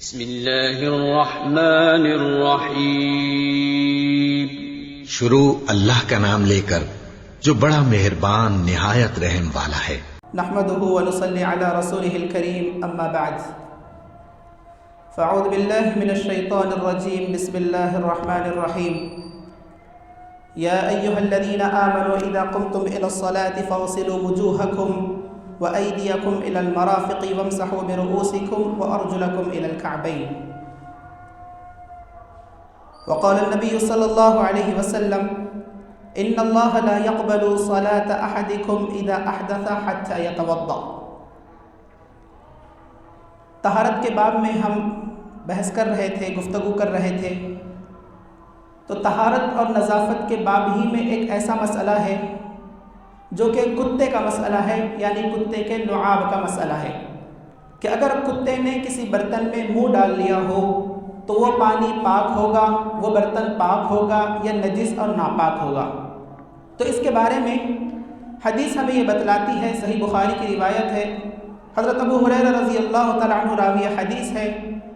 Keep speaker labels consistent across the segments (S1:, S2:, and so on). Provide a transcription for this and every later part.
S1: بسم اللہ الرحمن الرحیم۔
S2: شروع اللہ کا نام لے کر جو بڑا مہربان نہایت رحم والا ہے۔
S3: نحمده ونصلي على رسوله الكريم اما بعد فاعوذ بالله من الشيطان الرجيم بسم الله الرحمن الرحيم يا ايها الذين امنوا اذا قمتم الى الصلاة فاغسلوا وجوهكم وأيديكم إلى المرافق وامسحوا برؤوسكم وأرجلكم إلى الكعبين. وقال النبي صلى الله عليه وسلم إن الله لا يقبل صلاة أحدكم إذا أحدث حتى يتوضأ. طہارت کے باب میں ہم بحث کر رہے تھے، گفتگو کر رہے تھے، تو طہارت اور نظافت کے باب ہی میں ایک ایسا مسئلہ ہے جو کہ کتے کا مسئلہ ہے، یعنی کتے کے لعاب کا مسئلہ ہے کہ اگر کتے نے کسی برتن میں منہ ڈال لیا ہو تو وہ پانی پاک ہوگا، وہ برتن پاک ہوگا یا نجس اور ناپاک ہوگا۔ تو اس کے بارے میں حدیث ہمیں یہ بتلاتی ہے، صحیح بخاری کی روایت ہے، حضرت ابو ہریرہ رضی اللہ تعالیٰ عنہ راوی حدیث ہے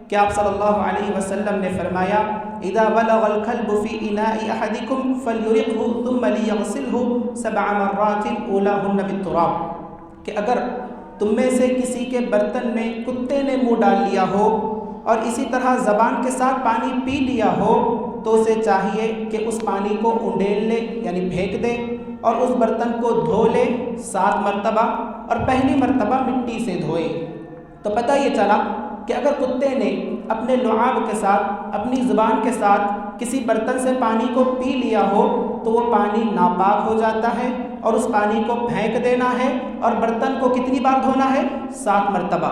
S3: کہ آپ صلی اللہ علیہ وسلم نے فرمایا اذا بلغ الكلب في اناء احدكم فليرقه ثم ليغسله 7 مرات اولاهن بالتراب، کہ اگر تم میں سے کسی کے برتن میں کتے نے منہ ڈال لیا ہو اور اسی طرح زبان کے ساتھ پانی پی لیا ہو تو اسے چاہیے کہ اس پانی کو انڈیل لے، یعنی پھینک دے، اور اس برتن کو دھو لے 7 مرتبہ، اور پہلی مرتبہ مٹی سے دھوئے۔ تو پتہ یہ چلا کہ اگر کتے نے اپنے لعاب کے ساتھ، اپنی زبان کے ساتھ کسی برتن سے پانی کو پی لیا ہو تو وہ پانی ناپاک ہو جاتا ہے اور اس پانی کو پھینک دینا ہے، اور برتن کو کتنی بار دھونا ہے؟ 7 مرتبہ،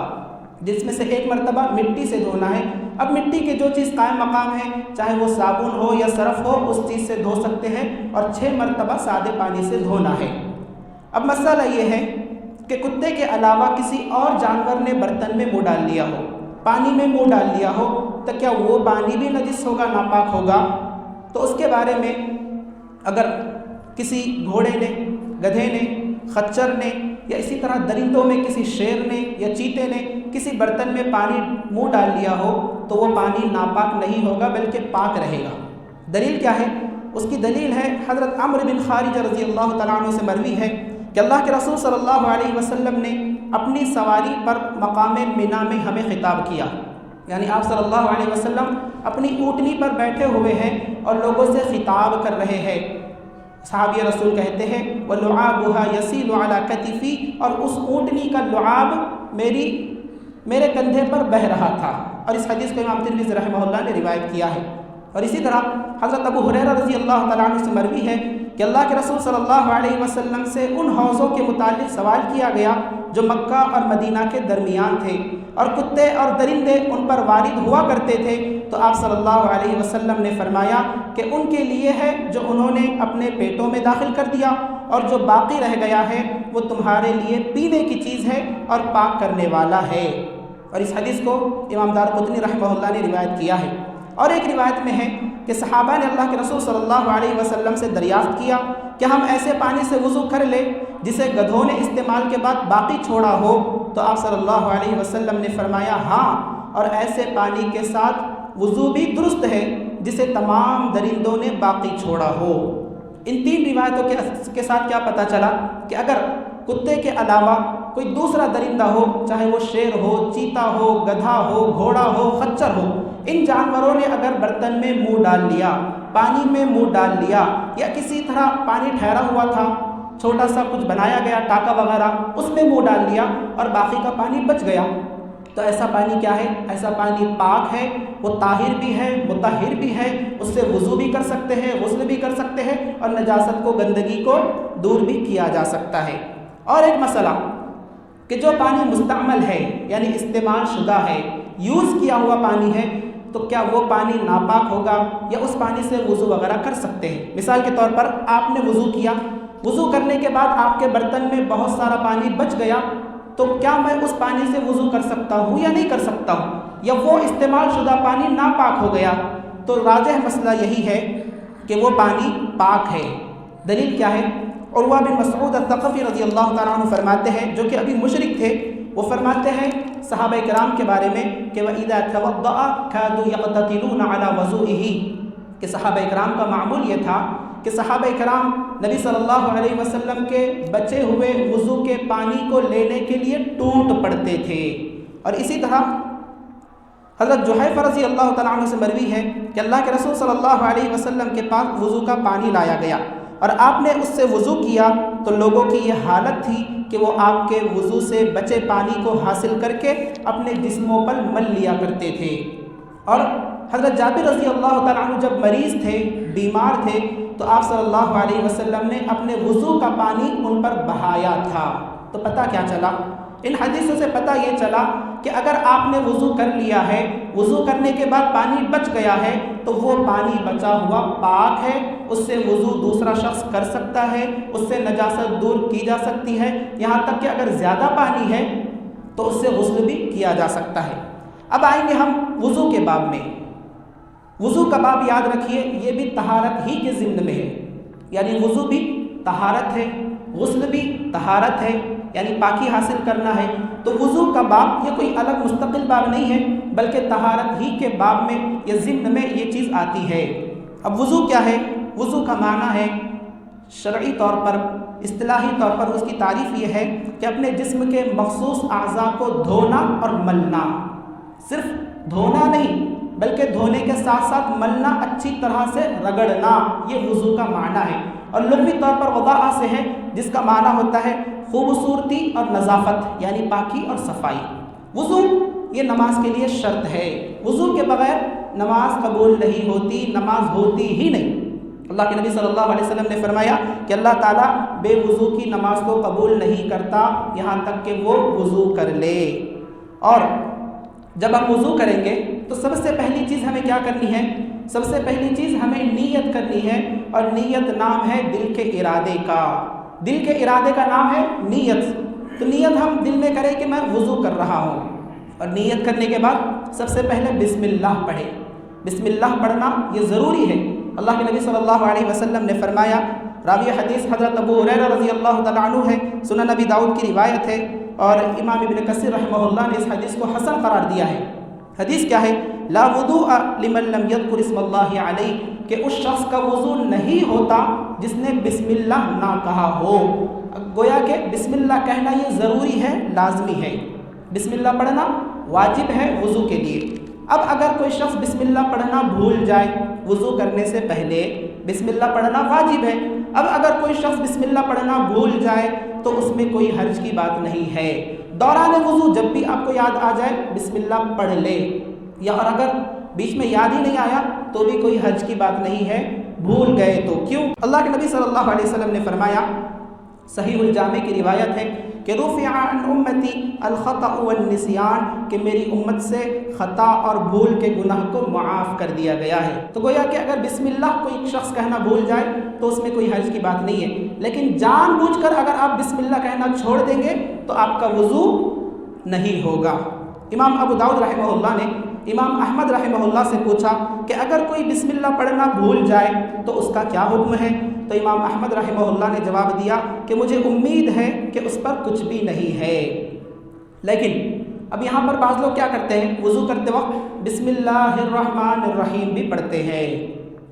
S3: جس میں سے 1 مرتبہ مٹی سے دھونا ہے۔ اب مٹی کے جو چیز قائم مقام ہے، چاہے وہ صابن ہو یا سرف ہو، اس چیز سے دھو سکتے ہیں، اور 6 مرتبہ سادے پانی سے دھونا ہے۔ اب مسئلہ یہ ہے کہ کتے کے علاوہ کسی اور جانور نے برتن میں منہ ڈال لیا ہو، پانی میں منہ ڈال لیا ہو، تو کیا وہ پانی بھی نجس ہوگا، ناپاک ہوگا؟ تو اس کے بارے میں اگر کسی گھوڑے نے، گدھے نے، خچر نے، یا اسی طرح درندوں میں کسی شیر نے یا چیتے نے کسی برتن میں پانی منہ ڈال لیا ہو تو وہ پانی ناپاک نہیں ہوگا بلکہ پاک رہے گا۔ دلیل کیا ہے؟ اس کی دلیل ہے حضرت عمرو بن خارجہ رضی اللہ تعالیٰ عنہ سے مروی ہے کہ اللہ کے رسول صلی اللہ علیہ وسلم نے اپنی سواری پر مقام منی میں ہمیں خطاب کیا، یعنی آپ صلی اللہ علیہ وسلم اپنی اونٹنی پر بیٹھے ہوئے ہیں اور لوگوں سے خطاب کر رہے ہیں۔ صحابی رسول کہتے ہیں وَلُعَابُهَا يَسِيلُ عَلَى كَتِفِي، اور اس اونٹنی کا لعاب میرے کندھے پر بہہ رہا تھا، اور اس حدیث کو امام ترمذی رحمہ اللہ نے روایت کیا ہے۔ اور اسی طرح حضرت ابو ہریرہ رضی اللہ تعالیٰ عنہ سے مروی ہے کہ اللہ کے رسول صلی اللہ علیہ وسلم سے ان حوضوں کے متعلق سوال کیا گیا جو مکہ اور مدینہ کے درمیان تھے، اور کتے اور درندے ان پر وارد ہوا کرتے تھے، تو آپ صلی اللہ علیہ وسلم نے فرمایا کہ ان کے لیے ہے جو انہوں نے اپنے پیٹوں میں داخل کر دیا، اور جو باقی رہ گیا ہے وہ تمہارے لیے پینے کی چیز ہے اور پاک کرنے والا ہے۔ اور اس حدیث کو امام دارقطنی رحمہ اللہ نے روایت کیا ہے۔ اور ایک روایت میں ہے کہ صحابہ نے اللہ کے رسول صلی اللہ علیہ وسلم سے دریافت کیا کہ ہم ایسے پانی سے وضو کر لیں جسے گدھوں نے استعمال کے بعد باقی چھوڑا ہو؟ تو آپ صلی اللہ علیہ وسلم نے فرمایا ہاں، اور ایسے پانی کے ساتھ وضو بھی درست ہے جسے تمام درندوں نے باقی چھوڑا ہو۔ ان 3 روایتوں کے ساتھ کیا پتہ چلا کہ اگر کتے کے علاوہ کوئی دوسرا درندہ ہو، چاہے وہ شیر ہو، چیتا ہو، گدھا ہو، گھوڑا ہو، خچر ہو، ان جانوروں نے اگر برتن میں منہ ڈال لیا، پانی میں منہ ڈال لیا، یا کسی طرح پانی ٹھہرا ہوا تھا، چھوٹا سا کچھ بنایا گیا ٹاکا وغیرہ، اس میں منہ ڈال لیا اور باقی کا پانی بچ گیا، تو ایسا پانی کیا ہے؟ ایسا پانی پاک ہے، وہ طاہر بھی ہے، مطہر بھی ہے، اس سے وضو بھی کر سکتے ہیں، غسل بھی کر سکتے ہیں، اور نجاست کو، گندگی کو دور بھی کیا جا سکتا ہے۔ اور ایک مسئلہ کہ جو پانی مستعمل ہے، یعنی استعمال شدہ ہے، یوز کیا ہوا پانی ہے، تو کیا وہ پانی ناپاک ہوگا یا اس پانی سے وضو وغیرہ کر سکتے ہیں؟ مثال کے طور پر آپ نے وضو کیا، وضو کرنے کے بعد آپ کے برتن میں بہت سارا پانی بچ گیا، تو کیا میں اس پانی سے وضو کر سکتا ہوں یا نہیں کر سکتا ہوں؟ یا وہ استعمال شدہ پانی ناپاک ہو گیا؟ تو راجح مسئلہ یہی ہے کہ وہ پانی پاک ہے۔ دلیل کیا ہے؟ عروہ بن مسعود الثقفی رضی اللہ تعالیٰ عنہ فرماتے ہیں، جو کہ ابھی مشرک تھے، وہ فرماتے ہیں صحابہ کرام کے بارے میں کہ وَإِذَا تَوَضَّأَ كَادُوا يَقْتَتِلُونَ عَلَى وَضُوئِهِ، کہ صحابہ کرام کا معمول یہ تھا کہ صحابہ کرام نبی صلی اللہ علیہ وسلم کے بچے ہوئے وضو کے پانی کو لینے کے لیے ٹوٹ پڑتے تھے۔ اور اسی طرح حضرت جحیفہ رضی اللہ تعالیٰ عنہ سے مروی ہے کہ اللہ کے رسول صلی اللہ علیہ وسلم کے پاس وضو کا پانی لایا گیا اور آپ نے اس سے وضو کیا تو لوگوں کی یہ حالت تھی کہ وہ آپ کے وضو سے بچے پانی کو حاصل کر کے اپنے جسموں پر مل لیا کرتے تھے۔ اور حضرت جابر رضی اللہ تعالیٰ عنہ جب مریض تھے، بیمار تھے، تو آپ صلی اللہ علیہ وسلم نے اپنے وضو کا پانی ان پر بہایا تھا۔ تو پتہ کیا چلا؟ ان حدیثوں سے پتہ یہ چلا کہ اگر آپ نے وضو کر لیا ہے، وضو کرنے کے بعد پانی بچ گیا ہے تو وہ پانی بچا ہوا پاک ہے، اس سے وضو دوسرا شخص کر سکتا ہے، اس سے نجاست دور کی جا سکتی ہے، یہاں تک کہ اگر زیادہ پانی ہے تو اس سے غسل بھی کیا جا سکتا ہے۔ اب آئیں گے ہم وضو کے باب میں۔ وضو کا باب یاد رکھیے، یہ بھی طہارت ہی کے ضمن میں ہے، یعنی وضو بھی طہارت ہے، غسل بھی طہارت ہے، یعنی پاکی حاصل کرنا ہے۔ تو وضو کا باب یہ کوئی الگ مستقل باب نہیں ہے، بلکہ طہارت ہی کے باب میں یہ ضمن میں یہ چیز آتی ہے۔ اب وضو کیا ہے؟ وضو کا معنی ہے شرعی طور پر، اصطلاحی طور پر اس کی تعریف یہ ہے کہ اپنے جسم کے مخصوص اعضاء کو دھونا اور ملنا۔ صرف دھونا نہیں بلکہ دھونے کے ساتھ ساتھ ملنا، اچھی طرح سے رگڑنا، یہ وضو کا معنی ہے۔ اور لغوی طور پر وضاء سے ہے، جس کا معنی ہوتا ہے خوبصورتی اور نظافت، یعنی پاکی اور صفائی۔ وضو یہ نماز کے لیے شرط ہے، وضو کے بغیر نماز قبول نہیں ہوتی، نماز ہوتی ہی نہیں۔ اللہ کے نبی صلی اللہ علیہ وسلم نے فرمایا کہ اللہ تعالیٰ بے وضو کی نماز کو قبول نہیں کرتا یہاں تک کہ وہ وضو کر لے۔ اور جب ہم وضو کریں گے تو سب سے پہلی چیز ہمیں کیا کرنی ہے؟ سب سے پہلی چیز ہمیں نیت کرنی ہے، اور نیت نام ہے دل کے ارادے کا۔ دل کے ارادے کا نام ہے نیت۔ تو نیت ہم دل میں کریں کہ میں وضو کر رہا ہوں، اور نیت کرنے کے بعد سب سے پہلے بسم اللہ پڑھیں۔ بسم اللہ پڑھنا یہ ضروری ہے۔ اللہ کے نبی صلی اللہ علیہ وسلم نے فرمایا، راوی حدیث حضرت ابو ہریرہ رضی اللہ تعالیٰ عنہ ہے، سنن نبی داؤد کی روایت ہے، اور امام ابن کثیر رحمہ اللہ نے اس حدیث کو حسن قرار دیا ہے۔ حدیث کیا ہے؟ لا وضوء لمن لم یذکر اسم اللہ علیہ، کہ اس شخص کا وضو نہیں ہوتا جس نے بسم اللہ نہ کہا ہو۔ گویا کہ بسم اللہ کہنا یہ ضروری ہے، لازمی ہے۔ بسم اللہ پڑھنا واجب ہے وضو کے لیے۔ اب اگر کوئی شخص بسم اللہ پڑھنا بھول جائے، وضو کرنے سے پہلے بسم اللہ پڑھنا واجب ہے، اب اگر کوئی شخص بسم اللہ پڑھنا بھول جائے تو اس میں کوئی حرج کی بات نہیں ہے۔ دوران وضو جب بھی آپ کو یاد آ جائے بسم اللہ پڑھ لے، یا اور اگر بیچ میں یاد ہی نہیں آیا تو بھی کوئی حرج کی بات نہیں ہے، بھول گئے تو کیوں؟ اللہ کے نبی صلی اللہ علیہ وسلم نے فرمایا، صحیح الجامع کی روایت ہے کہ رفع عن امتی الخطأ والنسیان، کہ میری امت سے خطا اور بھول کے گناہ کو معاف کر دیا گیا ہے۔ تو گویا کہ اگر بسم اللہ کوئی شخص کہنا بھول جائے تو اس میں کوئی حرج کی بات نہیں ہے، لیکن جان بوجھ کر اگر آپ بسم اللہ کہنا چھوڑ دیں گے تو آپ کا وضو نہیں ہوگا۔ امام ابو داؤد رحمہ اللہ نے امام احمد رحمہ اللہ سے پوچھا کہ اگر کوئی بسم اللہ پڑھنا بھول جائے تو اس کا کیا حکم ہے؟ تو امام احمد رحمہ اللہ نے جواب دیا کہ مجھے امید ہے کہ اس پر کچھ بھی نہیں ہے۔ لیکن اب یہاں پر بعض لوگ کیا کرتے ہیں، وضو کرتے وقت بسم اللہ الرحمن الرحیم بھی پڑھتے ہیں،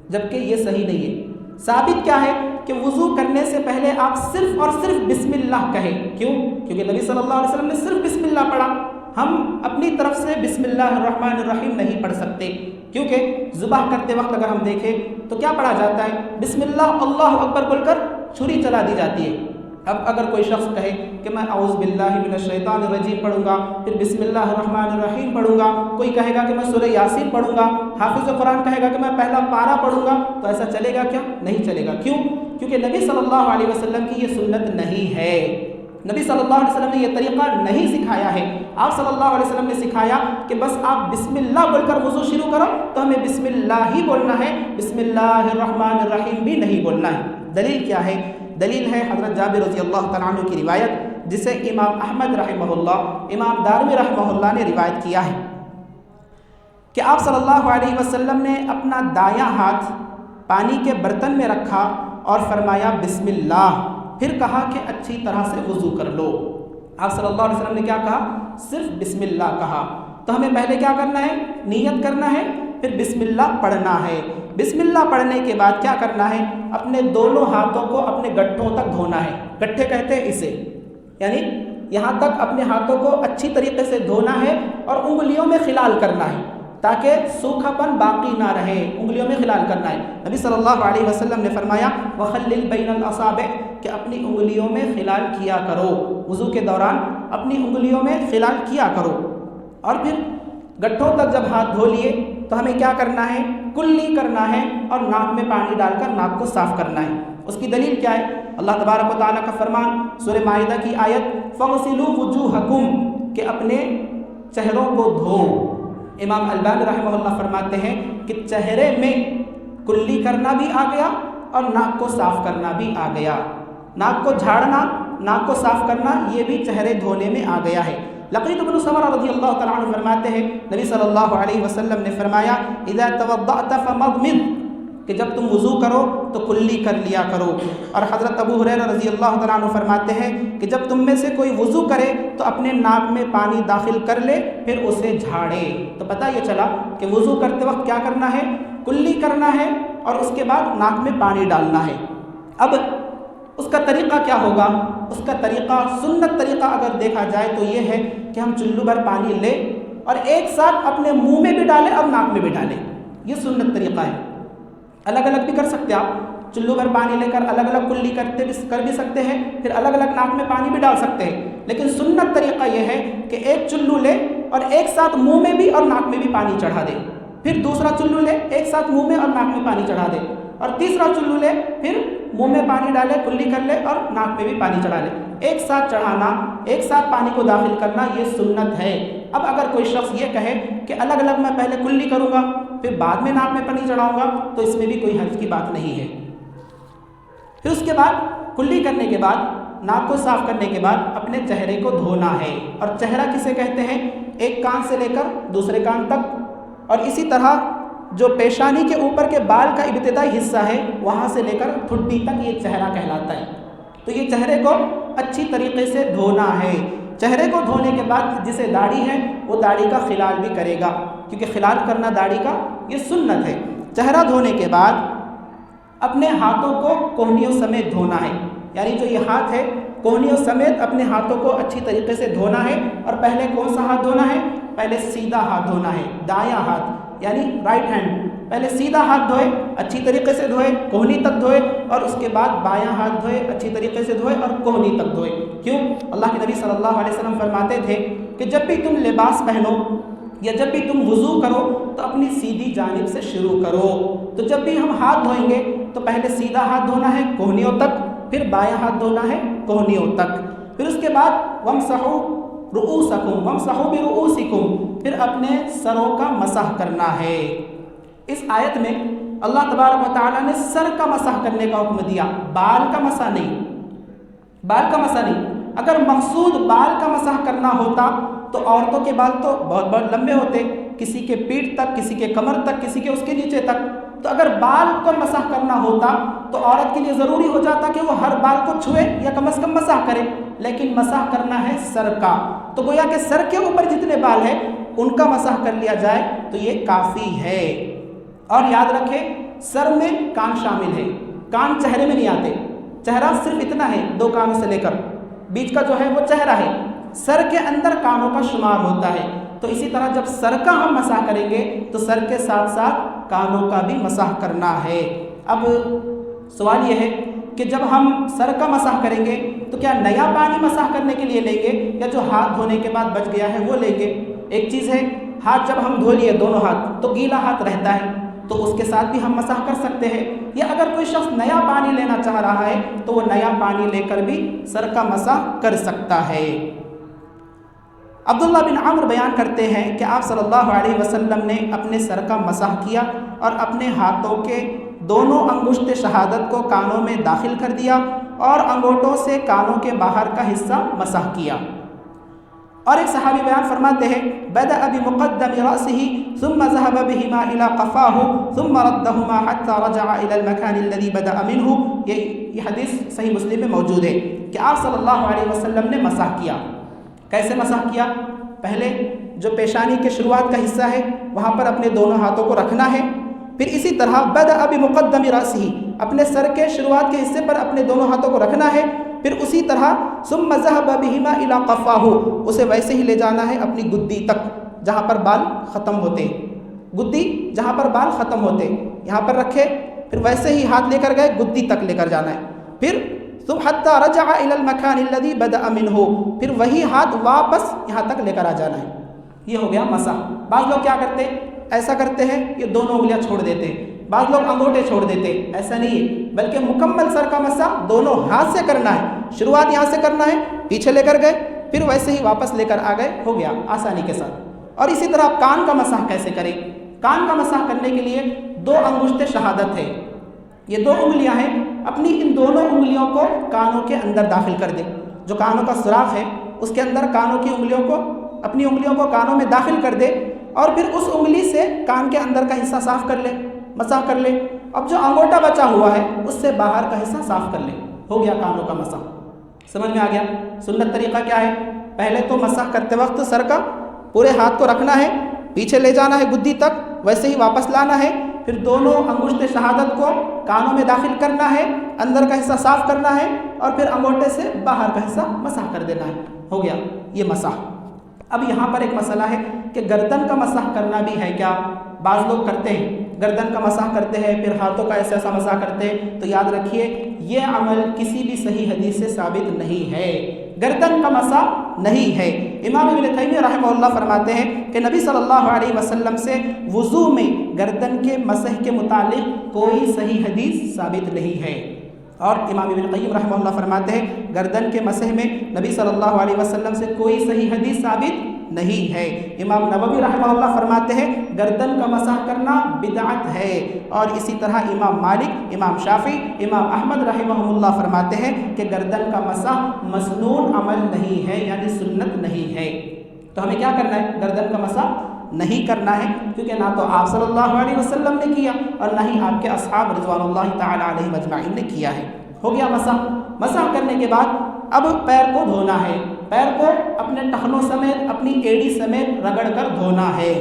S3: جبکہ یہ صحیح نہیں ہے۔ ثابت کیا ہے کہ وضو کرنے سے پہلے آپ صرف اور صرف بسم اللہ کہیں۔ کیوں؟ کیونکہ نبی صلی اللہ علیہ وسلم نے صرف بسم اللہ پڑھا، ہم اپنی طرف سے بسم اللہ الرحمن الرحیم نہیں پڑھ سکتے، کیونکہ ذبح کرتے وقت اگر ہم دیکھیں تو کیا پڑھا جاتا ہے؟ بسم اللہ اللہ اکبر بول کر چھری چلا دی جاتی ہے۔ اب اگر کوئی شخص کہے کہ میں اعوذ باللہ من الشیطان الرجیم پڑھوں گا، پھر بسم اللہ الرحمن الرحیم پڑھوں گا، کوئی کہے گا کہ میں سورہ یاسین پڑھوں گا، حافظ قرآن کہے گا کہ میں پہلا پارہ پڑھوں گا، تو ایسا چلے گا کیا؟ نہیں چلے گا۔ کیوں؟ کیونکہ نبی صلی اللہ علیہ وسلم کی یہ سنت نہیں ہے، نبی صلی اللہ علیہ وسلم نے یہ طریقہ نہیں سکھایا ہے۔ آپ صلی اللہ علیہ وسلم نے سکھایا کہ بس آپ بسم اللہ بول کر وضو شروع کرو، تو ہمیں بسم اللہ ہی بولنا ہے، بسم اللہ الرحمن الرحیم بھی نہیں بولنا ہے۔ دلیل کیا ہے؟ دلیل ہے حضرت جابر رضی اللہ تعالیٰ عنہ کی روایت، جسے امام احمد رحمہ اللہ، امام دارمی رحمہ اللہ نے روایت کیا ہے کہ آپ صلی اللہ علیہ وسلم نے اپنا دایاں ہاتھ پانی کے برتن میں رکھا اور فرمایا بسم اللہ، پھر کہا کہ اچھی طرح سے وضو کر لو۔ آپ صلی اللہ علیہ وسلم نے کیا کہا؟ صرف بسم اللہ کہا. تو ہمیں پہلے کیا کرنا ہے؟ نیت کرنا ہے، پھر بسم اللہ پڑھنا ہے. بسم اللہ پڑھنے کے بعد کیا کرنا ہے؟ اپنے دونوں ہاتھوں کو اپنے گٹھوں تک دھونا ہے. گٹھے کہتے ہیں اسے، یعنی یہاں تک اپنے ہاتھوں کو اچھی طریقے سے دھونا ہے اور انگلیوں میں خلال کرنا ہے تاکہ سوکھا پن باقی نہ رہے. انگلیوں میں خلال کرنا ہے. نبی صلی اللہ علیہ وسلم نے فرمایا وَخَلِّلْ بَيْنَ الْأَصَابِعِ کہ اپنی انگلیوں میں خلال کیا کرو. وضو کے دوران اپنی انگلیوں میں خلال کیا کرو. اور پھر گٹھوں تک جب ہاتھ دھو لیے تو ہمیں کیا کرنا ہے؟ کلی کرنا ہے اور ناک میں پانی ڈال کر ناک کو صاف کرنا ہے. اس کی دلیل کیا ہے؟ اللہ تبارک و تعالیٰ کا فرمان سورہ مائدہ کی آیت فَغْسِلُوا وُجُوهَكُمْ کہ اپنے چہروں کو دھو. امام البانی رحمہ اللہ فرماتے ہیں کہ چہرے میں کلی کرنا بھی آ گیا اور ناک کو صاف کرنا بھی آ گیا. ناک کو جھاڑنا، ناک کو صاف کرنا یہ بھی چہرے دھونے میں آ گیا ہے. لقیط بن سمرہ رضی اللہ تعالیٰ عنہ فرماتے ہیں نبی صلی اللہ علیہ وسلم نے فرمایا اذا توضأت فمضمض کہ جب تم وضو کرو تو کلی کر لیا کرو. اور حضرت ابو ہریرہ رضی اللہ تعالیٰ عنہ فرماتے ہیں کہ جب تم میں سے کوئی وضو کرے تو اپنے ناک میں پانی داخل کر لے پھر اسے جھاڑے. تو پتہ یہ چلا کہ وضو کرتے وقت کیا کرنا ہے؟ کلی کرنا ہے اور اس کے بعد ناک میں پانی ڈالنا ہے. اب اس کا طریقہ کیا ہوگا؟ اس کا طریقہ، سنت طریقہ اگر دیکھا جائے تو یہ ہے کہ ہم چلو بھر پانی لیں اور ایک ساتھ اپنے منہ میں بھی ڈالیں اور ناک میں بھی ڈالیں. یہ سنت طریقہ ہے. الگ الگ بھی کر سکتے ہیں آپ، چلو بھر پانی لے کر الگ الگ کلی کر بھی سکتے ہیں، پھر الگ الگ ناک میں پانی بھی ڈال سکتے ہیں. لیکن سنت طریقہ یہ ہے کہ ایک چلو لے اور ایک ساتھ منہ میں بھی اور ناک میں بھی پانی چڑھا دے، پھر دوسرا چلو لے ایک ساتھ منہ میں اور ناک میں پانی چڑھا دے، اور تیسرا چلو لے پھر منہ میں پانی ڈالے، کلی کر لے اور ناک میں بھی پانی چڑھا لے. ایک ساتھ چڑھانا، ایک ساتھ پانی کو داخل کرنا یہ سنت ہے. اب اگر کوئی شخص یہ کہے کہ الگ الگ میں پہلے کلی کروں گا پھر بعد میں ناک میں پانی چڑھاؤں گا تو اس میں بھی کوئی حرج کی بات نہیں ہے. پھر اس کے بعد کلی کرنے کے بعد، ناک کو صاف کرنے کے بعد اپنے چہرے کو دھونا ہے. اور چہرہ کسے کہتے ہیں؟ ایک کان سے لے کر دوسرے کان تک، اور اسی طرح جو پیشانی کے اوپر کے بال کا ابتدائی حصہ ہے وہاں سے لے کر ٹھڈی تک یہ چہرہ کہلاتا ہے. تو یہ چہرے کو اچھی طریقے سے دھونا ہے. چہرے کو دھونے کے بعد جسے داڑھی ہے وہ داڑھی کا خلال بھی کرے گا، کیونکہ خلال کرنا داڑھی کا یہ سنت ہے. چہرہ دھونے کے بعد اپنے ہاتھوں کو کوہنیوں سمیت دھونا ہے. یعنی جو یہ ہاتھ ہے کوہنیوں سمیت اپنے ہاتھوں کو اچھی طریقے سے دھونا ہے. اور پہلے کون سا ہاتھ دھونا ہے؟ پہلے سیدھا ہاتھ دھونا ہے، دایاں ہاتھ یعنی رائٹ ہینڈ. پہلے سیدھا ہاتھ دھوئے، اچھی طریقے سے دھوئے، کوہنی تک دھوئے، اور اس کے بعد بایاں ہاتھ دھوئے، اچھی طریقے سے دھوئے اور کوہنی تک دھوئے. کیوں؟ اللہ کے نبی صلی اللہ علیہ وسلم فرماتے تھے کہ جب بھی تم لباس پہنو یا جب بھی تم وضو کرو تو اپنی سیدھی جانب سے شروع کرو. تو جب بھی ہم ہاتھ دھوئیں گے تو پہلے سیدھا ہاتھ دھونا ہے کوہنیوں تک، پھر بایاں ہاتھ دھونا ہے کوہنیوں تک. پھر اس کے بعد وَامْسَحُوا رُؤُوسَكُمْ وَامْسَحُوا بِرُؤُوسِكُمْ پھر اپنے سروں کا مسح کرنا ہے. اس آیت میں اللہ تبارک و تعالیٰ نے سر کا مسح کرنے کا حکم دیا، بال کا مسح نہیں. بال کا مسح نہیں. اگر مقصود بال کا مسح کرنا ہوتا تو عورتوں کے بال تو بہت بہت لمبے ہوتے، کسی کے پیٹھ تک، کسی کے کمر تک، کسی کے اس کے نیچے تک. تو اگر بال کو مسح کرنا ہوتا تو عورت کے لیے ضروری ہو جاتا کہ وہ ہر بال کو چھوئے یا کم از کم مسح کرے. لیکن مسح کرنا ہے سر کا، تو گویا کہ سر کے اوپر جتنے بال ہیں ان کا مسح کر لیا جائے تو یہ کافی ہے. اور یاد رکھیں سر میں کان شامل ہے، کان چہرے میں نہیں آتے. چہرہ صرف اتنا ہے، 2 کانوں سے لے کر بیچ کا جو ہے وہ چہرہ ہے. سر کے اندر کانوں کا شمار ہوتا ہے. تو اسی طرح جب سر کا ہم مسح کریں گے تو سر کے ساتھ ساتھ کانوں کا بھی مسح کرنا ہے. اب سوال یہ ہے کہ جب ہم سر کا مسح کریں گے تو کیا نیا پانی مسح کرنے کے لیے لیں گے یا جو ہاتھ دھونے کے بعد بچ گیا ہے وہ لیں گے؟ ایک چیز ہے ہاتھ جب ہم دھو لیے دونوں ہاتھ تو گیلا ہاتھ رہتا ہے تو اس کے ساتھ بھی ہم مسح کر سکتے ہیں. یا اگر کوئی شخص نیا پانی لینا چاہ رہا ہے تو وہ نیا پانی لے کر بھی سر کا مسح کر سکتا ہے. عبداللہ بن عمرو بیان کرتے ہیں کہ آپ صلی اللہ علیہ وسلم نے اپنے سر کا مسح کیا اور اپنے ہاتھوں کے دونوں انگشت شہادت کو کانوں میں داخل کر دیا اور انگوٹھوں سے کانوں کے باہر کا حصہ مسح کیا. اور ایک صحابی بیان فرماتے ہیں بدأ بمقدم رأسه ثم ذهب بهما إلى قفاه ثم ردهما حتى رجع إلى المكان الذي بدأ منه. یہ حدیث صحیح مسلم میں موجود ہے کہ آپ صلی اللہ علیہ وسلم نے مسح کیا. کیسے مسح کیا؟ پہلے جو پیشانی کے شروعات کا حصہ ہے وہاں پر اپنے دونوں ہاتھوں کو رکھنا ہے، پھر اسی طرح بدأ بمقدم رأسہ، اپنے سر کے شروعات کے حصے پر اپنے دونوں ہاتھوں کو رکھنا ہے، پھر اسی طرح ثم ذهب بهما الى قفاه، اسے ویسے ہی لے جانا ہے اپنی گدی تک جہاں پر بال ختم ہوتے، گدی جہاں پر بال ختم ہوتے یہاں پر رکھے، پھر ویسے ہی ہاتھ لے کر گئے گدی تک لے کر جانا ہے، پھر ثم حتى رجع الى المكان الذي بدأ منه، پھر وہی ہاتھ واپس یہاں تک لے کر آ جانا ہے۔ یہ ہو گیا مسح۔ بعض لوگ کیا کرتے، ایسا کرتے ہیں کہ دونوں انگلیاں چھوڑ دیتے ہیں، بعض لوگ انگوٹھے چھوڑ دیتے، ایسا نہیں ہے، بلکہ مکمل سر کا مسح دونوں ہاتھ سے کرنا ہے، شروعات یہاں سے کرنا ہے، پیچھے لے کر گئے، پھر ویسے ہی واپس لے کر آ گئے، ہو گیا آسانی کے ساتھ۔ اور اسی طرح آپ کان کا مسح کیسے کریں؟ کان کا مسح کرنے کے لیے 2 انگشت شہادت ہے، یہ 2 انگلیاں ہیں، اپنی ان دونوں انگلیوں کو کانوں کے اندر داخل کر دیں، جو کانوں کا سوراخ ہے اس کے اندر کانوں کی انگلیوں کو، اپنی انگلیوں کو کانوں میں داخل کر دے، اور پھر اس انگلی سے کان کے اندر کا حصہ صاف کر لے، مسح کر لے۔ اب جو انگوٹھا بچا ہوا ہے اس سے باہر کا حصہ صاف کر لے، ہو گیا کانوں کا مسح۔ سمجھ میں آ گیا؟ سنت طریقہ کیا ہے؟ پہلے تو مسح کرتے وقت سر کا پورے ہاتھ کو رکھنا ہے، پیچھے لے جانا ہے گدی تک، ویسے ہی واپس لانا ہے، پھر دونوں انگشت شہادت کو کانوں میں داخل کرنا ہے، اندر کا حصہ صاف کرنا ہے، اور پھر انگوٹھے سے باہر کا حصہ مسح کر دینا ہے، ہو گیا یہ مسح۔ اب یہاں پر ایک مسئلہ ہے کہ گردن کا مسح کرنا بھی ہے کیا؟ بعض لوگ کرتے ہیں، گردن کا مسح کرتے ہیں، پھر ہاتھوں کا ایسا مسح کرتے ہیں، تو یاد رکھیے یہ عمل کسی بھی صحیح حدیث سے ثابت نہیں ہے، گردن کا مسح نہیں ہے۔ امام ابن تیمیہ رحمہ اللہ فرماتے ہیں کہ نبی صلی اللہ علیہ وسلم سے وضو میں گردن کے مسح کے متعلق کوئی صحیح حدیث ثابت نہیں ہے، اور امام ابن قیم رحمہ اللہ فرماتے ہیں گردن کے مسح میں نبی صلی اللہ علیہ وسلم سے کوئی صحیح حدیث ثابت نہیں ہے۔ امام نووی رحمہ اللہ فرماتے ہیں گردن کا مسح کرنا بدعت ہے، اور اسی طرح امام مالک، امام شافعی، امام احمد رحمہ اللہ فرماتے ہیں کہ گردن کا مسح مسنون عمل نہیں ہے، یعنی سنت نہیں ہے۔ تو ہمیں کیا کرنا ہے؟ گردن کا مسح نہیں کرنا ہے، کیونکہ نہ تو آپ صلی اللہ علیہ وسلم نے کیا اور نہ ہی آپ کے اصحاب رضوان اللہ تعالی علیہم اجمعین نے کیا ہے۔ ہو گیا مسح۔ مسح کرنے کے بعد اب پیر کو دھونا ہے، پیر کو اپنے ٹخنوں سمیت، اپنی ایڑی سمیت رگڑ کر دھونا ہے،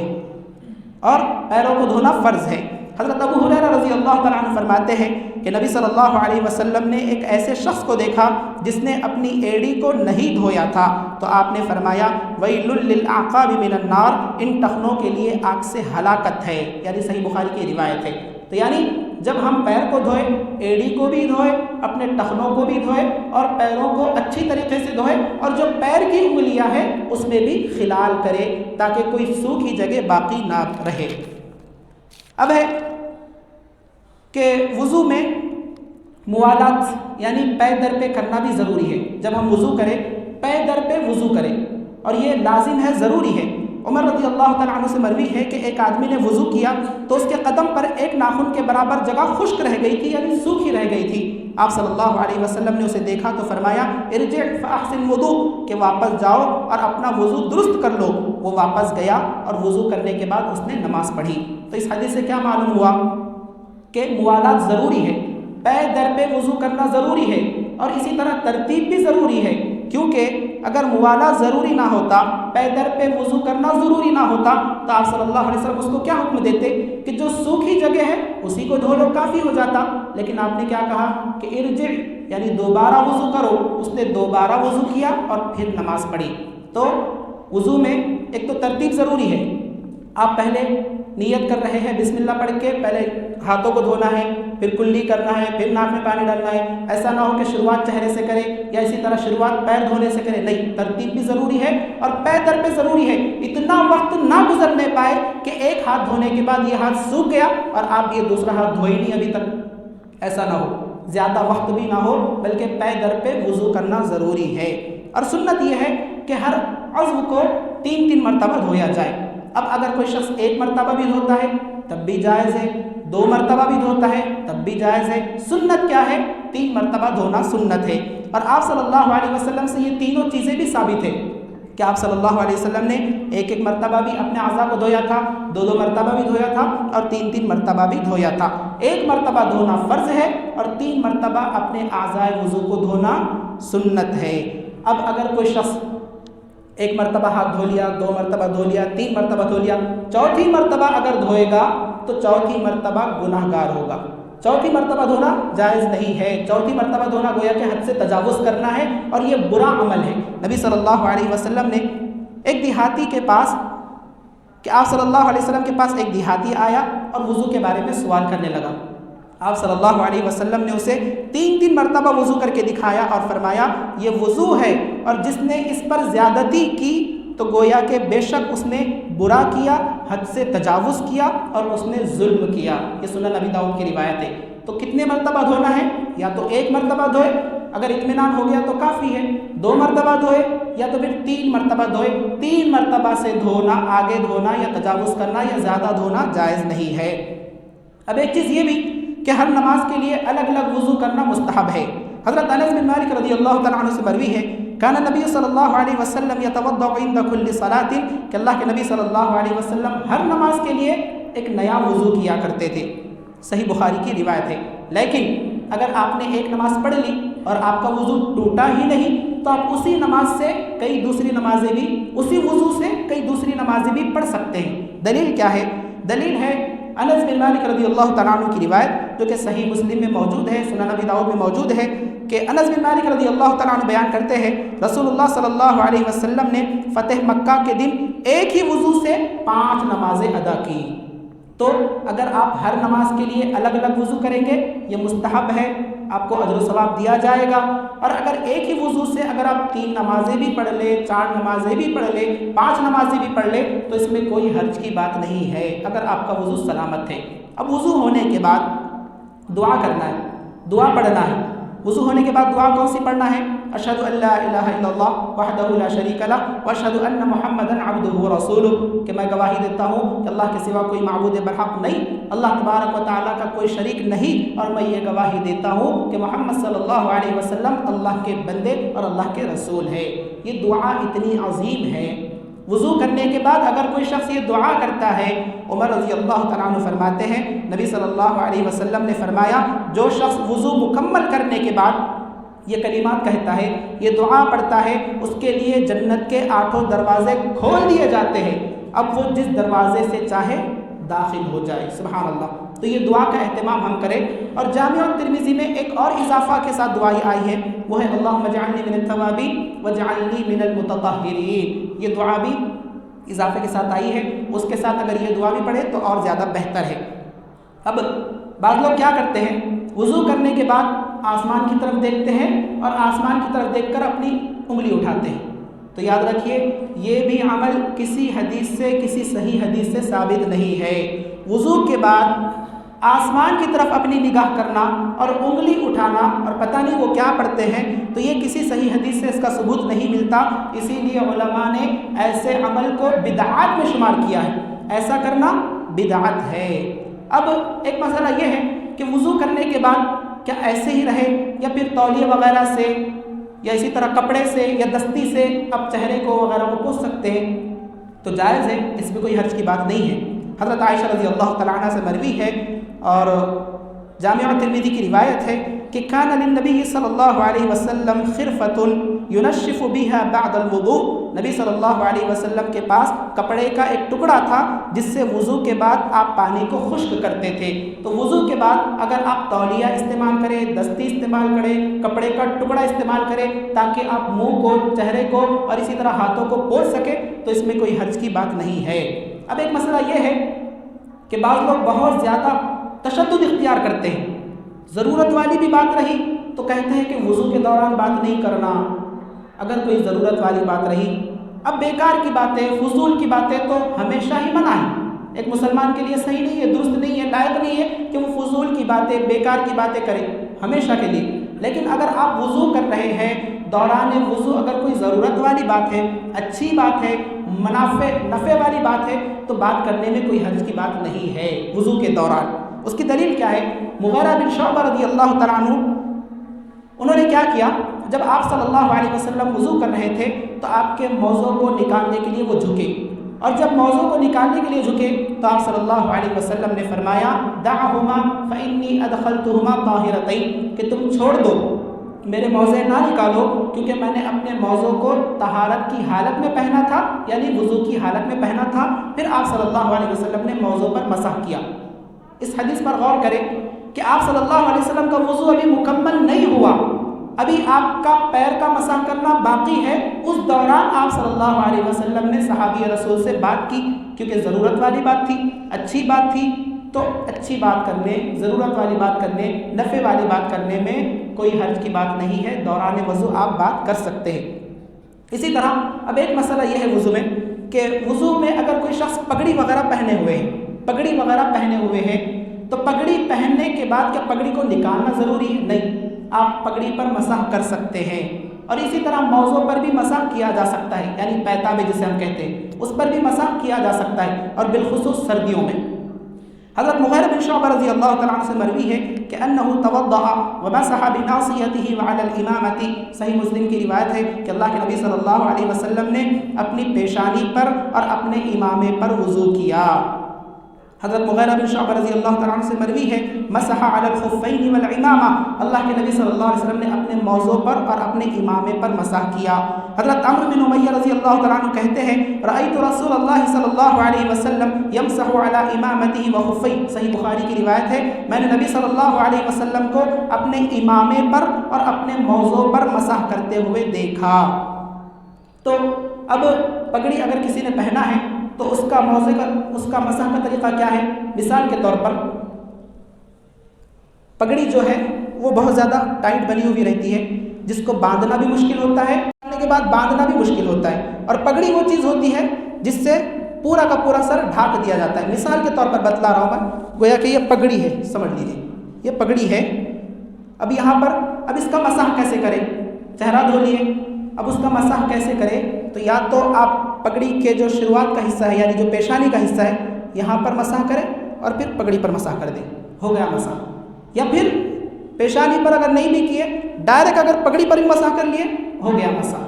S3: اور پیروں کو دھونا فرض ہے۔ حضرت ابو ہریرہ رضی اللہ تعالیٰ عنہ فرماتے ہیں کہ نبی صلی اللہ علیہ وسلم نے ایک ایسے شخص کو دیکھا جس نے اپنی ایڑی کو نہیں دھویا تھا، تو آپ نے فرمایا ویل للاعقاب من النار، ان ٹخنوں کے لیے آگ سے ہلاکت ہے، یعنی صحیح بخاری کی روایت ہے۔ تو یعنی جب ہم پیر کو دھوئے، ایڑی کو بھی دھوئے، اپنے ٹخنوں کو بھی دھوئے، اور پیروں کو اچھی طریقے سے دھوئے، اور جو پیر کی انگلیاں ہیں اس میں بھی خلال کرے تاکہ کوئی سوکھی جگہ باقی نہ رہے۔ اب ہے کہ وضو میں موالات یعنی پے در پہ کرنا بھی ضروری ہے، جب ہم وضو کریں پے در پہ وضو کریں، اور یہ لازم ہے، ضروری ہے۔ عمر رضی اللہ تعالیٰ عنہ سے مروی ہے کہ ایک آدمی نے وضو کیا تو اس کے قدم پر ایک ناخن کے برابر جگہ خشک رہ گئی تھی، یعنی سوکھی رہ گئی تھی۔ آپ صلی اللہ علیہ وسلم نے اسے دیکھا تو فرمایا ارجع فاحسن وضو، کہ واپس جاؤ اور اپنا وضو درست کر لو۔ وہ واپس گیا اور وضو کرنے کے بعد اس نے نماز پڑھی۔ تو اس حدیث سے کیا معلوم ہوا کہ موالات ضروری ہے، پے در پہ وضو کرنا ضروری ہے، اور اسی طرح ترتیب بھی ضروری ہے، کیونکہ اگر موالات ضروری نہ ہوتا، پے در پہ وضو کرنا ضروری نہ ہوتا، تو آپ صلی اللہ علیہ وسلم اس کو کیا حکم دیتے کہ جو سوکھی جگہ ہے اسی کو دھو لو، کافی ہو جاتا۔ لیکن آپ نے کیا کہا کہ ارجع، یعنی دوبارہ وضو کرو۔ اس نے دوبارہ وضو کیا اور پھر نماز پڑھی۔ تو وضو میں ایک تو ترتیب ضروری ہے، آپ پہلے نیت کر رہے ہیں بسم اللہ پڑھ کے، پہلے ہاتھوں کو دھونا ہے، پھر کلی کرنا ہے، پھر ناک میں پانی ڈالنا ہے۔ ایسا نہ ہو کہ شروعات چہرے سے کرے یا اسی طرح شروعات پیر دھونے سے کرے، نہیں، ترتیب بھی ضروری ہے اور پے در پہ ضروری ہے۔ اتنا وقت نہ گزرنے پائے کہ ایک ہاتھ دھونے کے بعد یہ ہاتھ سوکھ گیا اور آپ یہ دوسرا ہاتھ دھوئے نہیں ابھی تک، ایسا نہ ہو، زیادہ وقت بھی نہ ہو، بلکہ پے در پہ وضو کرنا ضروری ہے۔ اور سنت یہ ہے کہ ہر عضو کو 3 مرتبہ دھویا جائے۔ اب اگر کوئی شخص 1 مرتبہ بھی دھوتا ہے تب بھی جائز ہے، 2 مرتبہ بھی دھوتا ہے تب بھی جائز ہے۔ سنت کیا ہے؟ 3 مرتبہ دھونا سنت ہے، اور آپ صلی اللہ علیہ وسلم سے یہ تینوں چیزیں بھی ثابت ہیں کہ آپ صلی اللہ علیہ وسلم نے 1 مرتبہ بھی اپنے اعضاء کو دھویا تھا، 2 مرتبہ بھی دھویا تھا، اور 3 مرتبہ بھی دھویا تھا۔ 1 مرتبہ دھونا فرض ہے اور 3 مرتبہ اپنے اعضاء وضو کو دھونا سنت ہے۔ اب اگر کوئی شخص ایک مرتبہ ہاتھ دھو لیا، 2 مرتبہ دھو لیا، 3 مرتبہ دھو لیا، چوتھی مرتبہ اگر دھوئے گا تو چوتھی مرتبہ گناہ گار ہوگا۔ چوتھی مرتبہ دھونا جائز نہیں ہے، چوتھی مرتبہ دھونا گویا کہ حد سے تجاوز کرنا ہے اور یہ برا عمل ہے۔ نبی صلی اللہ علیہ وسلم نے ایک دیہاتی کے پاس کہ آپ صلی اللہ علیہ وسلم کے پاس ایک دیہاتی آیا اور وضو کے بارے میں سوال کرنے لگا۔ آپ صلی اللہ علیہ وسلم نے اسے 3 مرتبہ وضو کر کے دکھایا اور فرمایا یہ وضو ہے، اور جس نے اس پر زیادتی کی تو گویا کہ بے شک اس نے برا کیا، حد سے تجاوز کیا اور اس نے ظلم کیا۔ یہ سنن نبی داؤد کی روایت ہے۔ تو کتنے مرتبہ دھونا ہے؟ یا تو 1 مرتبہ دھوئے، اگر اطمینان ہو گیا تو کافی ہے، 2 مرتبہ دھوئے یا تو پھر 3 مرتبہ دھوئے۔ 3 مرتبہ سے دھونا، آگے دھونا یا تجاوز کرنا یا زیادہ دھونا جائز نہیں ہے۔ اب ایک چیز یہ بھی کہ ہر نماز کے لیے الگ الگ وضو کرنا مستحب ہے۔ حضرت انس بن مالک رضی اللہ تعالیٰ عنہ سے مروی ہے، کان نبی صلی اللہ علیہ وسلم یتوضأ عند کل صلاۃ، کہ اللہ کے نبی صلی اللہ علیہ وسلم ہر نماز کے لیے ایک نیا وضو کیا کرتے تھے۔ صحیح بخاری کی روایت ہے۔ لیکن اگر آپ نے ایک نماز پڑھ لی اور آپ کا وضو ٹوٹا ہی نہیں تو آپ اسی نماز سے کئی دوسری نمازیں بھی، اسی وضو سے کئی دوسری نمازیں بھی پڑھ سکتے ہیں۔ دلیل کیا ہے؟ دلیل ہے انس بن مالک رضی اللہ تعالیٰ عنہ کی روایت جو کہ صحیح مسلم میں موجود ہے، سنن نبی داؤد میں موجود ہے، کہ انس بن مالک رضی اللہ تعالیٰ عنہ بیان کرتے ہیں رسول اللہ صلی اللہ علیہ وسلم نے فتح مکہ کے دن ایک ہی وضو سے 5 نمازیں ادا کی۔ تو اگر آپ ہر نماز کے لیے الگ الگ وضو کریں گے یہ مستحب ہے، آپ کو اجر و ثواب دیا جائے گا۔ اور اگر ایک ہی وضو سے اگر آپ 3 نمازیں بھی پڑھ لیں، 4 نمازیں بھی پڑھ لیں، 5 نمازیں بھی پڑھ لیں تو اس میں کوئی حرج کی بات نہیں ہے اگر آپ کا وضو سلامت ہے۔ اب وضو ہونے کے بعد دعا کرنا ہے، دعا پڑھنا ہے۔ وضو ہونے کے بعد دعا کون سی پڑھنا ہے؟ اشہد ان لا الہ الا اللہ وحدہ لا شریک لہ واشہد ان محمدا عبدہ ورسولہ، کہ میں گواہی دیتا ہوں کہ اللہ کے سوا کوئی معبود برحق نہیں، اللہ تبارک و تعالیٰ کا کوئی شریک نہیں، اور میں یہ گواہی دیتا ہوں کہ محمد صلی اللہ علیہ وسلم اللہ کے بندے اور اللہ کے رسول ہے۔ یہ دعا اتنی عظیم ہے۔ وضو کرنے کے بعد اگر کوئی شخص یہ دعا کرتا ہے، عمر رضی اللہ تعالیٰ عنہ فرماتے ہیں نبی صلی اللہ علیہ وسلم نے فرمایا جو شخص وضو مکمل کرنے کے بعد یہ کلمات کہتا ہے، یہ دعا پڑھتا ہے، اس کے لیے جنت کے 8 دروازے کھول دیے جاتے ہیں، اب وہ جس دروازے سے چاہے داخل ہو جائے۔ سبحان اللہ۔ تو یہ دعا کا اہتمام ہم کریں۔ اور جامع ترمذی میں ایک اور اضافہ کے ساتھ دعائی آئی ہے، وہ ہے اللہم اجعلنی من التوابین واجعلنی من المتطہرین۔ یہ دعا بھی اضافے کے ساتھ آئی ہے، اس کے ساتھ اگر یہ دعا بھی پڑھے تو اور زیادہ بہتر ہے۔ اب بعض لوگ کیا کرتے ہیں، وضو کرنے کے بعد آسمان کی طرف دیکھتے ہیں اور آسمان کی طرف دیکھ کر اپنی انگلی اٹھاتے ہیں۔ تو یاد رکھیے یہ بھی عمل کسی حدیث سے، کسی صحیح حدیث سے ثابت نہیں ہے۔ وضو کے بعد آسمان کی طرف اپنی نگاہ کرنا اور انگلی اٹھانا اور پتہ نہیں وہ کیا پڑھتے ہیں، تو یہ کسی صحیح حدیث سے اس کا ثبوت نہیں ملتا۔ اسی لیے علماء نے ایسے عمل کو بدعات میں شمار کیا ہے، ایسا کرنا بدعت ہے۔ اب ایک مسئلہ یہ ہے کہ وضو کرنے کے بعد کیا ایسے ہی رہے یا پھر تولیے وغیرہ سے یا اسی طرح کپڑے سے یا دستی سے اب چہرے کو وغیرہ کو پوچھ سکتے ہیں؟ تو جائز ہے، اس میں کوئی حرج کی بات نہیں ہے۔ حضرت عائشہ رضی اللہ تعالیٰ عنہ سے مروی ہے اور جامع ترمذی کی روایت ہے کہ کان للنبی صلی اللہ علیہ وسلم خرفۃ ینشف بها بعد الوضوء، نبی صلی اللہ علیہ وسلم کے پاس کپڑے کا ایک ٹکڑا تھا جس سے وضو کے بعد آپ پانی کو خشک کرتے تھے۔ تو وضو کے بعد اگر آپ تولیہ استعمال کریں، دستی استعمال کریں، کپڑے کا ٹکڑا استعمال کریں تاکہ آپ منہ کو، چہرے کو اور اسی طرح ہاتھوں کو پوچھ سکیں تو اس میں کوئی حرج کی بات نہیں ہے۔ اب ایک مسئلہ یہ ہے کہ بعض لوگ بہت زیادہ تشدد اختیار کرتے ہیں، ضرورت والی بھی بات رہی تو کہتے ہیں کہ وضو کے دوران بات نہیں کرنا۔ اگر کوئی ضرورت والی بات رہی، اب بیکار کی باتیں، فضول کی باتیں تو ہمیشہ ہی منع ہے۔ ایک مسلمان کے لیے صحیح نہیں ہے، درست نہیں ہے، لائق نہیں ہے کہ وہ فضول کی باتیں، بیکار کی باتیں کرے ہمیشہ کے لیے۔ لیکن اگر آپ وضو کر رہے ہیں، دوران وضو اگر کوئی ضرورت والی بات ہے، اچھی بات ہے، نفع والی بات ہے تو بات کرنے میں کوئی حرج کی بات نہیں ہے وضو کے دوران۔ اس کی دلیل کیا ہے؟ مغیرہ بن شعبہ رضی اللہ تعالیٰ عنہ، انہوں نے کیا کیا، جب آپ صلی اللہ علیہ وسلم وضو کر رہے تھے تو آپ کے موضوع کو نکالنے کے لیے وہ جھکے، اور جب موضوع کو نکالنے کے لیے جھکے تو آپ صلی اللہ علیہ وسلم نے فرمایا دعہما فإنی ادخلتہما طاہرتین، کہ تم چھوڑ دو میرے موزے نہ نکالو، کیونکہ میں نے اپنے موزوں کو طہارت کی حالت میں پہنا تھا، یعنی وضو کی حالت میں پہنا تھا۔ پھر آپ صلی اللہ علیہ وسلم نے موزوں پر مسح کیا۔ اس حدیث پر غور کریں کہ آپ صلی اللہ علیہ وسلم کا وضو ابھی مکمل نہیں ہوا، ابھی آپ کا پیر کا مسح کرنا باقی ہے۔ اس دوران آپ صلی اللہ علیہ وسلم نے صحابی رسول سے بات کی، کیونکہ ضرورت والی بات تھی، اچھی بات تھی، تو اچھی بات کرنے، ضرورت والی بات کرنے، نفع والی بات کرنے میں کوئی حرج کی بات نہیں ہے، دوران وضو آپ بات کر سکتے ہیں۔ اسی طرح اب ایک مسئلہ یہ ہے وضو میں کہ وضو میں اگر کوئی شخص پگڑی وغیرہ پہنے ہوئے ہیں، پگڑی وغیرہ پہنے ہوئے ہیں، تو پگڑی پہننے کے بعد کیا پگڑی کو نکالنا ضروری ہے؟ نہیں، آپ پگڑی پر مسح کر سکتے ہیں۔ اور اسی طرح موزوں پر بھی مسح کیا جا سکتا ہے، یعنی پیتابے جسے ہم کہتے ہیں، اس پر بھی مسح کیا جا سکتا ہے، اور بالخصوص سردیوں میں۔ حضرت مغیرہ بن شعبہ رضی اللہ تعالیٰ عنہ سے مروی ہے کہ انہ توضأ ومسح بناصیتہ وعلی الامامۃ، صحیح مسلم کی روایت ہے کہ اللہ کے نبی صلی اللہ علیہ وسلم نے اپنی پیشانی پر اور اپنے امامے پر وضو کیا۔ حضرت مغیرہ بن شعبہ رضی اللہ تعالیٰ عنہ سے مروی ہے مسح علی الخفین والعمامہ، اللہ کے نبی صلی اللہ علیہ وسلم نے اپنے موزوں پر اور اپنے امامے پر مسح کیا۔ حضرت عمرو بن امیہ رضی اللہ تعالیٰ عنہ کہتے ہیں رأیت رسول اللہ صلی اللہ علیہ وسلم یمسح علی امامتہ وخفیہ، صحیح بخاری کی روایت ہے میں نے نبی صلی اللہ علیہ وسلم کو اپنے امامے پر اور اپنے موزوں پر مسح کرتے ہوئے دیکھا۔ تو اب پگڑی اگر کسی نے پہنا ہے تو اس کا مسح کا طریقہ کیا ہے؟ مثال کے طور پر پگڑی جو ہے وہ بہت زیادہ ٹائٹ بنی ہوئی رہتی ہے، جس کو باندھنا بھی مشکل ہوتا ہے، باندھنے کے بعد باندھنا بھی مشکل ہوتا ہے، اور پگڑی وہ چیز ہوتی ہے جس سے پورا کا پورا سر ڈھانک دیا جاتا ہے۔ مثال کے طور پر بتلا رہا ہوں میں، گویا کہ یہ پگڑی ہے، سمجھ لیجیے یہ پگڑی ہے۔ اب یہاں پر اب اس کا مسح کیسے کریں؟ چہرہ دھو لیے، اب اس کا مسح کیسے کریں؟ تو یا تو آپ پگڑی کے جو شروعات کا حصہ ہے، یعنی جو پیشانی کا حصہ ہے، یہاں پر مسح کریں اور پھر پگڑی پر مسح کر دیں، ہو گیا مسح۔ یا پھر پیشانی پر اگر نہیں بھی کیے، ڈائریکٹ اگر پگڑی پر بھی مسح کر لیے، ہو گیا مسح۔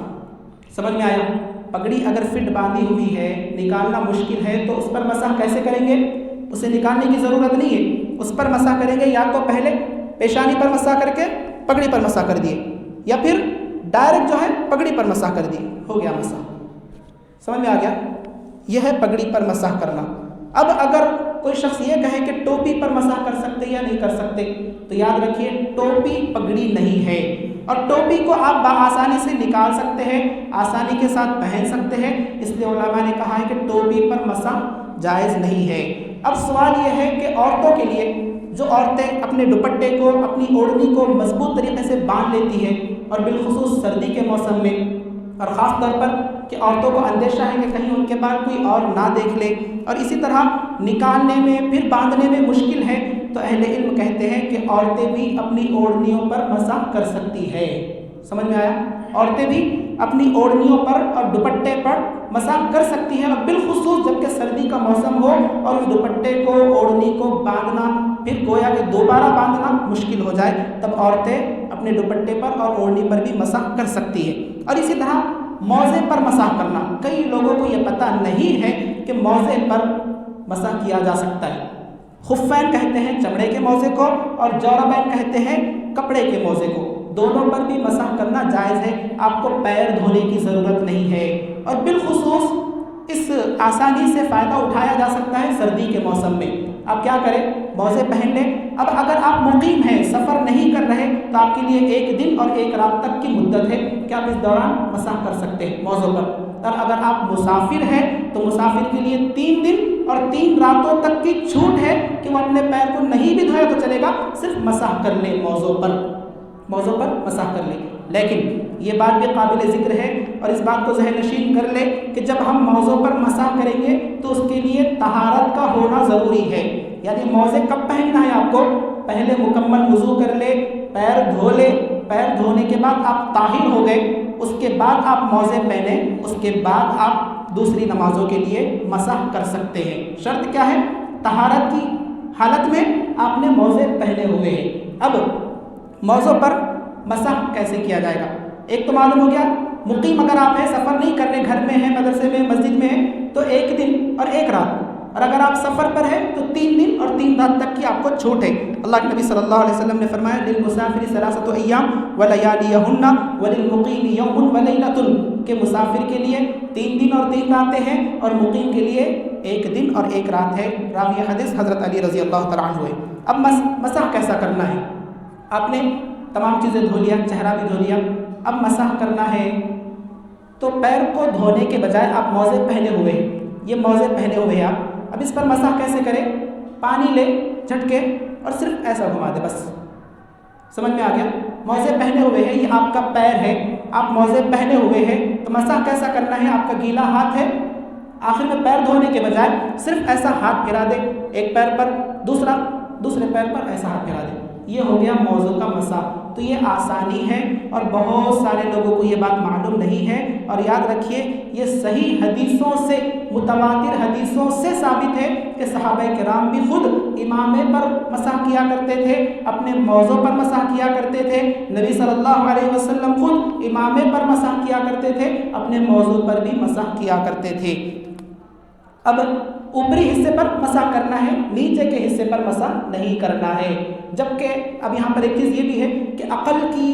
S3: سمجھ میں آیا؟ پگڑی اگر فٹ باندھی ہوئی ہے، نکالنا مشکل ہے، تو اس پر مسح کیسے کریں گے؟ اسے نکالنے کی ضرورت نہیں ہے، اس پر مسح کریں گے یا تو پہلے پیشانی پر مسح کر کے پگڑی پر مسح کر دیے، یا پھر ڈائریکٹ جو ہے پگڑی پر مسح کر دیے، ہو گیا مسح۔ سمجھ میں آ گیا؟ یہ ہے پگڑی پر مسح کرنا۔ اب اگر کوئی شخص یہ کہے کہ ٹوپی پر مسح کر سکتے یا نہیں کر سکتے، تو یاد رکھیے ٹوپی پگڑی نہیں ہے، اور ٹوپی کو آپ بآسانی سے نکال سکتے ہیں، آسانی کے ساتھ پہن سکتے ہیں، اس لیے علماء نے کہا ہے کہ ٹوپی پر مسح جائز نہیں ہے۔ اب سوال یہ ہے کہ عورتوں کے لیے، جو عورتیں اپنے دوپٹے کو، اپنی اوڑھنی کو مضبوط طریقے سے باندھ لیتی ہیں، اور بالخصوص سردی کے موسم میں، اور خاص طور پر کہ عورتوں کو اندیشہ ہے کہ کہیں ان کے بعد کوئی اور نہ دیکھ لے، اور اسی طرح نکالنے میں پھر باندھنے میں مشکل ہے، تو اہل علم کہتے ہیں کہ عورتیں بھی اپنی اوڑھنیوں پر مسح کر سکتی ہے۔ سمجھ میں آیا؟ عورتیں بھی اپنی اوڑھنیوں پر اور دوپٹے پر مسح کر سکتی ہیں، اور بالخصوص جب کہ سردی کا موسم ہو اور اس دوپٹے کو، اوڑھنی کو باندھنا، پھر گویا کہ دوبارہ باندھنا مشکل ہو جائے، تب عورتیں اپنے دوپٹے پر اور اوڑھنی پر بھی مسح کر سکتی ہے۔ اور اسی طرح موزے پر مسح کرنا، کئی لوگوں کو یہ پتہ نہیں ہے کہ موزے پر مسح کیا جا سکتا ہے۔ خفین کہتے ہیں چمڑے کے موزے کو، اور جوربین کہتے ہیں کپڑے کے موزے کو، دونوں پر بھی مسح کرنا جائز ہے، آپ کو پیر دھونے کی ضرورت نہیں ہے، اور بالخصوص اس آسانی سے فائدہ اٹھایا جا سکتا ہے سردی کے موسم میں۔ آپ کیا کریں؟ موزے پہن لیں۔ اب اگر آپ مقیم ہیں، سفر نہیں کر رہے، تو آپ کے لیے 1 دن اور 1 رات تک کی مدت ہے کہ آپ اس دوران مسح کر سکتے ہیں موزوں پر۔ اور اگر آپ مسافر ہیں تو مسافر کے لیے 3 دن اور 3 راتوں تک کی چھوٹ ہے کہ وہ اپنے پیر کو نہیں بھی دھویا تو چلے گا، صرف مسح کر لیں موزوں پر مسح کر لیں۔ لیکن یہ بات بھی قابل ذکر ہے، اور اس بات کو ذہن نشین کر لیں کہ جب ہم موزوں پر مسح کریں گے تو اس کے لیے طہارت کا ہونا ضروری ہے۔ یعنی موزے کب پہننا ہے آپ کو؟ پہلے مکمل وضو کر لے، پیر دھو لے، پیر دھونے کے بعد آپ طاہر ہو گئے، اس کے بعد آپ موزے پہنیں، اس کے بعد آپ دوسری نمازوں کے لیے مسح کر سکتے ہیں۔ شرط کیا ہے؟ طہارت کی حالت میں آپ نے موزے پہنے ہوئے ہیں۔ اب موزوں پر مسح کیسے کیا جائے گا؟ ایک تو معلوم ہو گیا، مقیم اگر آپ ہیں، سفر نہیں کر رہے، گھر میں ہیں، مدرسے میں، مسجد میں ہیں، تو 1 دن اور 1 رات، اور اگر آپ سفر پر ہیں تو 3 دن اور 3 رات تک کی آپ کو چھوٹ ہے۔ اللہ کے نبی صلی اللہ علیہ وسلم نے فرمایا للمسافر ثلاثۃ ایام ولياليهن وللمقیم یوم ولیلۃ، کہ مسافر کے لیے 3 دن اور 3 راتیں ہیں اور مقیم کے لیے 1 دن اور 1 رات ہے۔ راوی حدیث حضرت علی رضی اللہ تعالیٰ عنہ ہے۔ اب مسح کیسا کرنا ہے؟ آپ نے تمام چیزیں دھو لیا، چہرہ بھی دھو لیا، اب مسح کرنا ہے تو پیر کو دھونے کے بجائے آپ موزے پہنے ہوئے ہیں، یہ موزے پہنے ہوئے ہیں آپ، اب اس پر مسح کیسے کریں؟ پانی لے جھٹکے اور صرف ایسا گھما دے، بس سمجھ میں آ گیا؟ موزے پہنے ہوئے ہیں، یہ آپ کا پیر ہے، آپ موزے پہنے ہوئے ہیں تو مسح کیسا کرنا ہے؟ آپ کا گیلا ہاتھ ہے، آخر میں پیر دھونے کے بجائے صرف ایسا ہاتھ پھیرا دے، ایک پیر پر دوسرے پیر پر ایسا ہاتھ پھیرا دے، یہ ہو گیا موضوع کا مسح۔ تو یہ آسانی ہے اور بہت سارے لوگوں کو یہ بات معلوم نہیں ہے، اور یاد رکھیے یہ صحیح حدیثوں سے، متواتر حدیثوں سے ثابت ہے کہ صحابہ کرام بھی خود امامے پر مسح کیا کرتے تھے، اپنے موضوع پر مسح کیا کرتے تھے، نبی صلی اللہ علیہ وسلم خود امامے پر مسح کیا کرتے تھے، اپنے موضوع پر بھی مسح کیا کرتے تھے۔ اب اوپری حصے پر مسح کرنا ہے، نیچے کے حصے پر مسح نہیں کرنا ہے۔ جبکہ اب یہاں پر ایک چیز یہ بھی ہے کہ عقل کی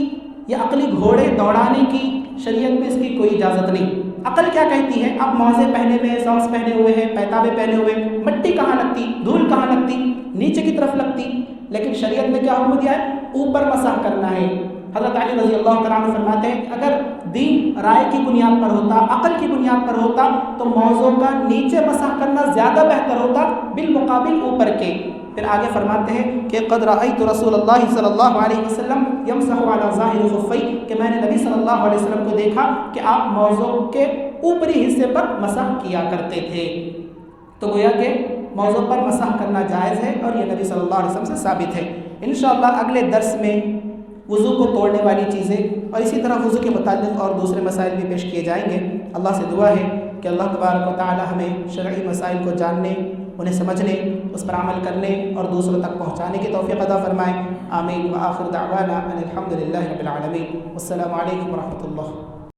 S3: یا عقلی گھوڑے دوڑانے کی شریعت میں اس کی کوئی اجازت نہیں۔ عقل کیا کہتی ہے؟ آپ موزے پہنے ہوئے ہیں، ساکس پہنے ہوئے ہیں، پیتابے پہنے ہوئے، مٹی کہاں لگتی، دھول کہاں لگتی، نیچے کی طرف لگتی، لیکن شریعت نے کیا حکم دیا ہے؟ اوپر مسح کرنا ہے۔ حضرت علی رضی اللہ تعالیٰ عنہ فرماتے ہیں اگر دین رائے کی بنیاد پر ہوتا، عقل کی بنیاد پر ہوتا تو موضوع کا نیچے مسح کرنا زیادہ بہتر ہوتا بالمقابل اوپر کے۔ پھر آگے فرماتے ہیں کہ قد رأیت رسول اللہ صلی اللہ علیہ وسلم یمسح علی ظاہر خفی، کہ میں نے نبی صلی اللہ علیہ وسلم کو دیکھا کہ آپ موضوع کے اوپری حصے پر مسح کیا کرتے تھے۔ تو گویا کہ موضوع پر مسح کرنا جائز ہے اور یہ نبی صلی اللہ علیہ وسلم سے ثابت ہے۔ انشاءاللہ اگلے درس میں وضو کو توڑنے والی چیزیں اور اسی طرح وضو کے متعلق اور دوسرے مسائل بھی پیش کیے جائیں گے۔ اللہ سے دعا ہے کہ اللہ تبارک و تعالی ہمیں شرعی مسائل کو جاننے، انہیں سمجھنے، اس پر عمل کرنے اور دوسروں تک پہنچانے کی توفیق عطا فرمائے۔ آمین۔ وآخر دعوانا ان الحمد للہ رب العالمین۔ السلام علیکم ورحمۃ اللہ۔